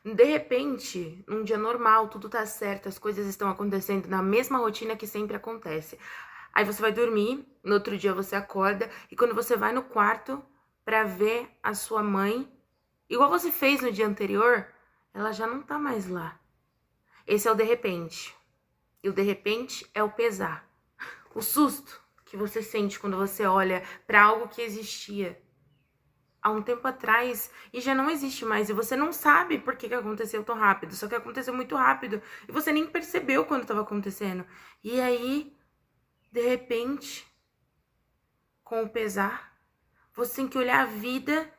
De repente, num dia normal, tudo tá certo, as coisas estão acontecendo na mesma rotina que sempre acontece. Aí você vai dormir, no outro dia você acorda, e quando você vai no quarto pra ver a sua mãe, igual você fez no dia anterior, ela já não tá mais lá. Esse é o de repente. E o de repente é o pesar. O susto que você sente quando você olha pra algo que existia há um tempo atrás e já não existe mais. E você não sabe por que aconteceu tão rápido. Só que aconteceu muito rápido. E você nem percebeu quando estava acontecendo. E aí, de repente, com o pesar, você tem que olhar a vida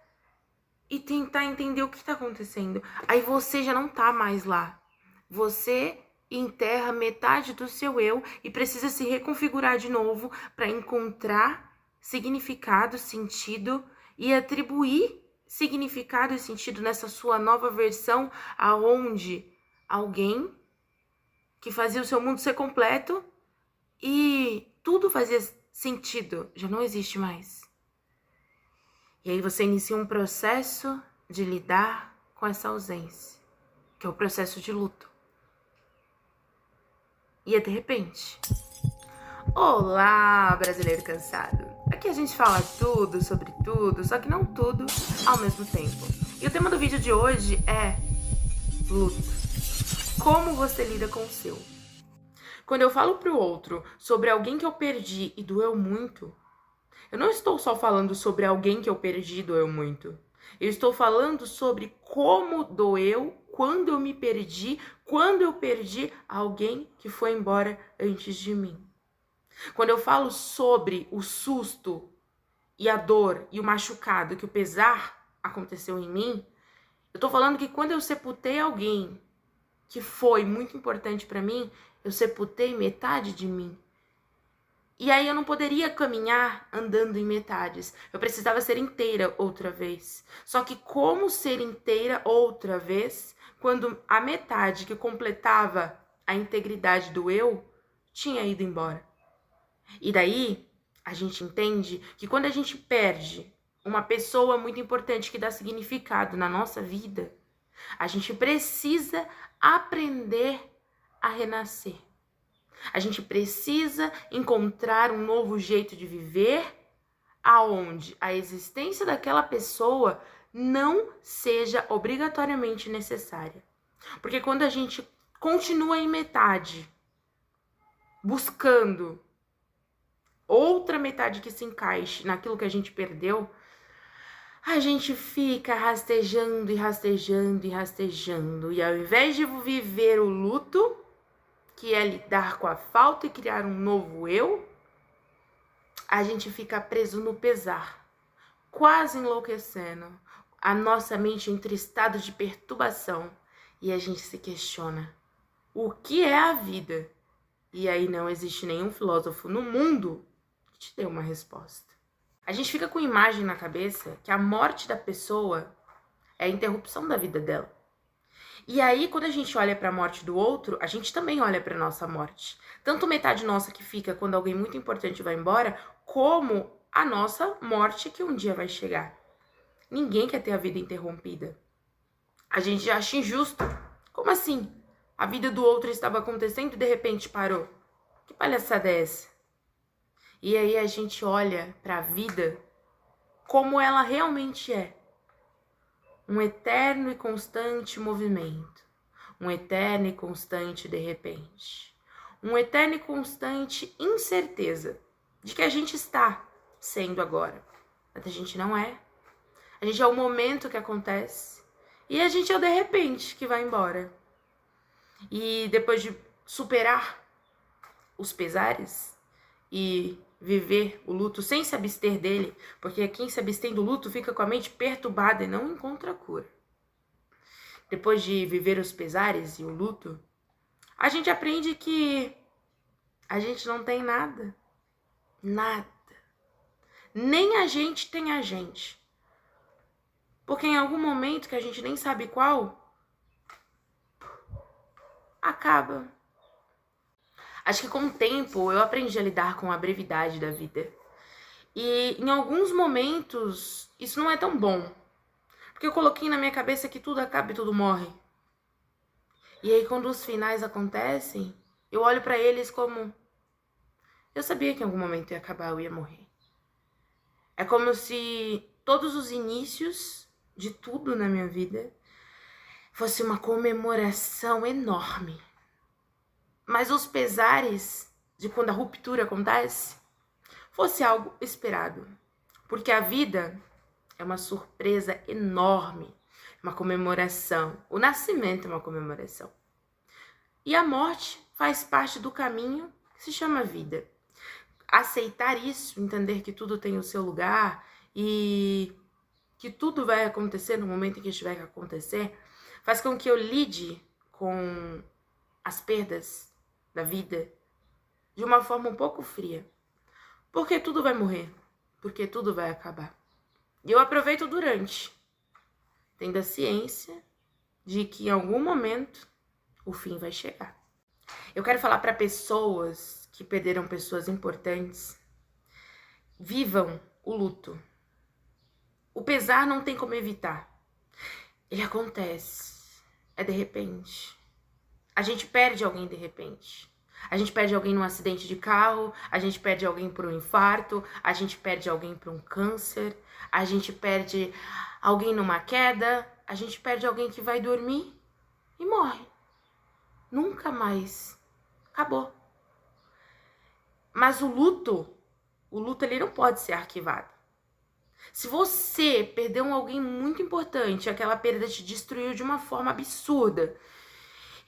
e tentar entender o que está acontecendo. Aí você já não tá mais lá. Você enterra metade do seu eu e precisa se reconfigurar de novo para encontrar significado, sentido e atribuir significado e sentido nessa sua nova versão, aonde alguém que fazia o seu mundo ser completo e tudo fazia sentido já não existe mais. E aí você inicia um processo de lidar com essa ausência, que é o processo de luto. E é de repente. Olá, brasileiro cansado! Aqui a gente fala tudo sobre tudo, só que não tudo ao mesmo tempo. E o tema do vídeo de hoje é luto. Como você lida com o seu? Quando eu falo pro outro sobre alguém que eu perdi e doeu muito, eu não estou só falando sobre alguém que eu perdi e doeu muito. Eu estou falando sobre como doeu quando eu me perdi, quando eu perdi alguém que foi embora antes de mim. Quando eu falo sobre o susto e a dor e o machucado, que o pesar aconteceu em mim, eu tô falando que quando eu sepultei alguém que foi muito importante para mim, eu sepultei metade de mim. E aí eu não poderia caminhar andando em metades. Eu precisava ser inteira outra vez. Só que como ser inteira outra vez, quando a metade que completava a integridade do eu tinha ido embora? E daí a gente entende que quando a gente perde uma pessoa muito importante que dá significado na nossa vida, a gente precisa aprender a renascer. A gente precisa encontrar um novo jeito de viver, aonde a existência daquela pessoa não seja obrigatoriamente necessária. Porque quando a gente continua em metade, buscando outra metade que se encaixe naquilo que a gente perdeu, a gente fica rastejando e rastejando e rastejando. E ao invés de viver o luto, que é lidar com a falta e criar um novo eu, a gente fica preso no pesar, quase enlouquecendo. A nossa mente entra em estado de perturbação e a gente se questiona: o que é a vida? E aí não existe nenhum filósofo no mundo que te dê uma resposta. A gente fica com imagem na cabeça que a morte da pessoa é a interrupção da vida dela. E aí, quando a gente olha para a morte do outro, a gente também olha para nossa morte. Tanto metade nossa que fica quando alguém muito importante vai embora, como a nossa morte que um dia vai chegar. Ninguém quer ter a vida interrompida. A gente acha injusto. Como assim? A vida do outro estava acontecendo e de repente parou. Que palhaçada é essa? E aí a gente olha para a vida como ela realmente é. Um eterno e constante movimento. Um eterno e constante de repente. Um eterno e constante incerteza de que a gente está sendo agora. Mas a gente não é. A gente é o momento que acontece. E a gente é o de repente que vai embora. E depois de superar os pesares e viver o luto sem se abster dele, porque quem se abstém do luto fica com a mente perturbada e não encontra cura. Depois de viver os pesares e o luto, a gente aprende que a gente não tem nada. Nada. Nem a gente tem a gente. Porque em algum momento, que a gente nem sabe qual, acaba. Acho que com o tempo eu aprendi a lidar com a brevidade da vida. E em alguns momentos isso não é tão bom. Porque eu coloquei na minha cabeça que tudo acaba e tudo morre. E aí quando os finais acontecem, eu olho pra eles como... eu sabia que em algum momento ia acabar, eu ia morrer. É como se todos os inícios de tudo na minha vida fosse uma comemoração enorme. Mas os pesares de quando a ruptura acontece fosse algo esperado. Porque a vida é uma surpresa enorme, uma comemoração. O nascimento é uma comemoração. E a morte faz parte do caminho que se chama vida. Aceitar isso, entender que tudo tem o seu lugar e que tudo vai acontecer no momento em que tiver que acontecer, faz com que eu lide com as perdas da vida de uma forma um pouco fria. Porque tudo vai morrer, porque tudo vai acabar. E eu aproveito durante, tendo a ciência de que em algum momento o fim vai chegar. Eu quero falar para pessoas que perderam pessoas importantes: vivam o luto. O pesar não tem como evitar. Ele acontece. É de repente. A gente perde alguém de repente. A gente perde alguém num acidente de carro, a gente perde alguém por um infarto, a gente perde alguém por um câncer, a gente perde alguém numa queda, a gente perde alguém que vai dormir e morre. Nunca mais. Acabou. Mas o luto ele não pode ser arquivado. Se você perdeu alguém muito importante, aquela perda te destruiu de uma forma absurda,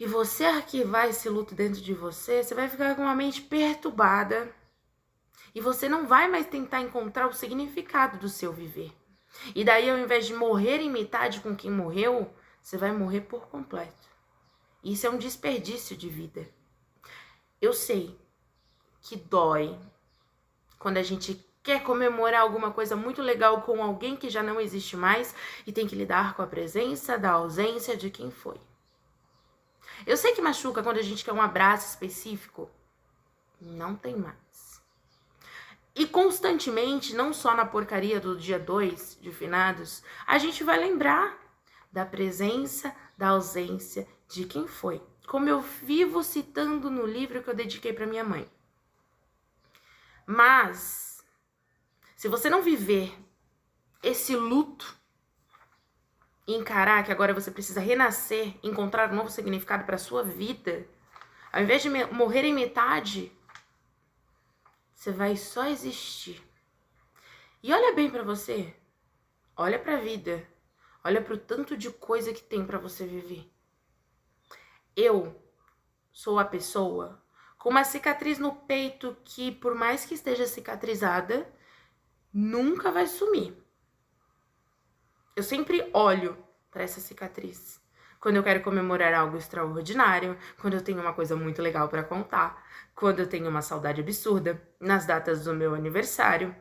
e você arquivar esse luto dentro de você, você vai ficar com uma mente perturbada e você não vai mais tentar encontrar o significado do seu viver. E daí, ao invés de morrer em metade com quem morreu, você vai morrer por completo. Isso é um desperdício de vida. Eu sei que dói quando a gente quer comemorar alguma coisa muito legal com alguém que já não existe mais e tem que lidar com a presença da ausência de quem foi. Eu sei que machuca quando a gente quer um abraço específico. Não tem mais. E constantemente, não só na porcaria do dia 2 de finados, a gente vai lembrar da presença, da ausência de quem foi. Como eu vivo citando no livro que eu dediquei para minha mãe. Mas, se você não viver esse luto, e encarar que agora você precisa renascer, encontrar um novo significado para sua vida, ao invés de morrer em metade, você vai só existir. E olha bem para você, olha para a vida, olha para o tanto de coisa que tem para você viver. Eu sou a pessoa com uma cicatriz no peito que, por mais que esteja cicatrizada, nunca vai sumir. Eu sempre olho para essa cicatriz quando eu quero comemorar algo extraordinário, quando eu tenho uma coisa muito legal para contar, quando eu tenho uma saudade absurda, nas datas do meu aniversário,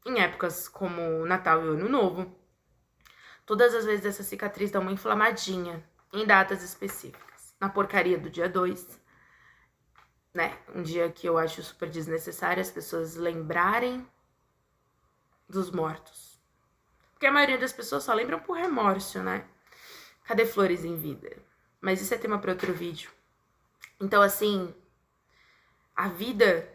em épocas como Natal e Ano Novo. Todas as vezes essa cicatriz dá uma inflamadinha em datas específicas. Na porcaria do dia 2, né? Um dia que eu acho super desnecessário as pessoas lembrarem dos mortos. Porque a maioria das pessoas só lembram por remorso, né? Cadê flores em vida? Mas isso é tema para outro vídeo. Então, assim, a vida,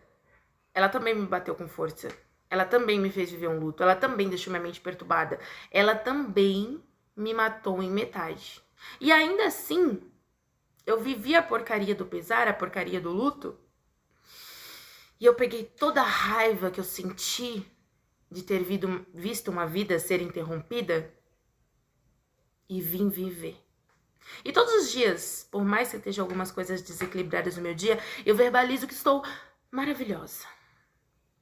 ela também me bateu com força. Ela também me fez viver um luto. Ela também deixou minha mente perturbada. Ela também me matou em metade. E ainda assim, eu vivi a porcaria do pesar, a porcaria do luto. E eu peguei toda a raiva que eu senti de ter visto uma vida ser interrompida e vim viver. E todos os dias, por mais que esteja algumas coisas desequilibradas no meu dia, eu verbalizo que estou maravilhosa.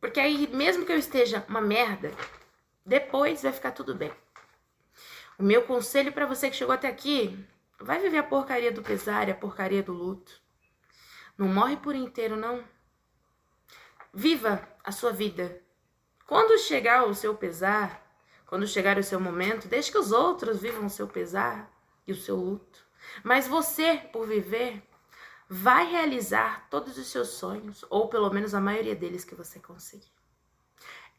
Porque aí, mesmo que eu esteja uma merda, depois vai ficar tudo bem. O meu conselho para você que chegou até aqui, vai viver a porcaria do pesar e a porcaria do luto. Não morre por inteiro, não. Viva a sua vida. Quando chegar o seu pesar, quando chegar o seu momento, deixe que os outros vivam o seu pesar e o seu luto. Mas você, por viver, vai realizar todos os seus sonhos, ou pelo menos a maioria deles que você conseguir.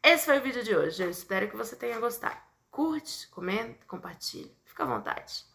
Esse foi o vídeo de hoje. Eu espero que você tenha gostado. Curte, comenta, compartilha. Fica à vontade.